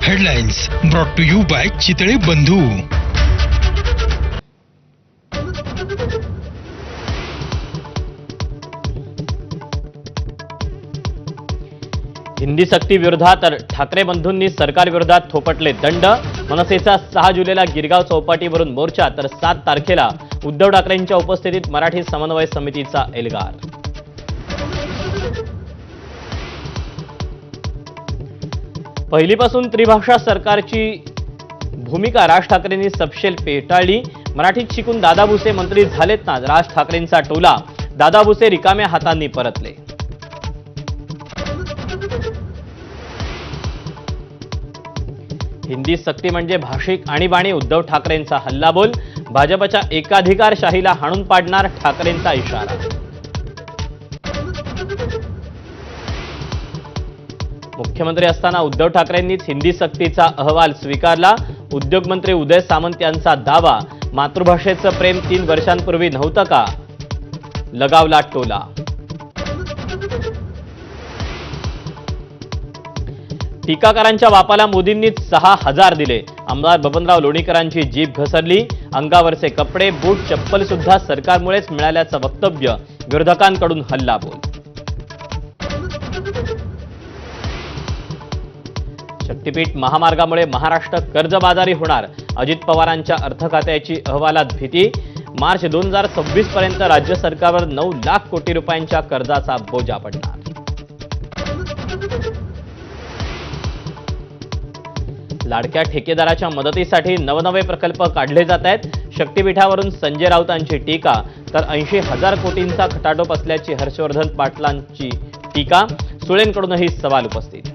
Headlines brought to you by Chitale Bandhu. Hindi सक्ती विरोधात ठाकरे बंधूंनी सरकार विरोधात थोपटले दंड. मनसेचा 6 जुलैला गिरगाव चौपाटीवरून मोर्चा तर 7 तारखेला उद्धव ठाकरेंच्या उपस्थितीत मराठी समन्वय समितीचा एल्गार. पहिलीपासून त्रिभाषा सरकारची भूमिका राज ठाकरेंनी सपशेल पेटाळली. मराठीत शिकून दादा भुसे मंत्री झालेत ना, राज ठाकरेंचा टोला. दादा भुसे रिकाम्या हातांनी परतले. हिंदी सक्ती म्हणजे भाषिक आणीबाणी, उद्धव ठाकरेंचा हल्लाबोल. भाजपच्या एकाधिकारशाहीला हाणून पाडणार, ठाकरेंचा इशारा. मुख्यमंत्री असताना उद्धव ठाकरेंनीच हिंदी सक्तीचा अहवाल स्वीकारला. उद्योगमंत्री उदय सामंत यांचा दावा. मातृभाषेचं प्रेम 3 वर्षांपूर्वी नव्हतं का, लगावला टोला. टीकाकारांच्या बापाला मोदींनीच 6,000 दिले. आमदार बबनराव लोणीकरांची जीभ घसरली. अंगावरचे कपडे, बूट, चप्पल सुद्धा सरकारमुळेच मिळाल्याचं वक्तव्य. विरोधकांकडून हल्लाबोल. शक्तीपीठ महामार्गामुळे महाराष्ट्र कर्जबाजारी होणार. अजित पवारांच्या अर्थखात्याची अहवालात भीती. मार्च 2026 पर्यंत राज्य सरकारवर 9 लाख कोटी रुपयांच्या कर्जाचा बोजा पडणार. लाडक्या ठेकेदाराच्या मदतीसाठी नवनवे प्रकल्प काढले जात आहेत. शक्तीपीठावरून संजय राऊतांची टीका तर 80,000 कोटींचा खटाटोप असल्याची हर्षवर्धन पाटलांची टीका. सुळेंकडूनही सवाल उपस्थित.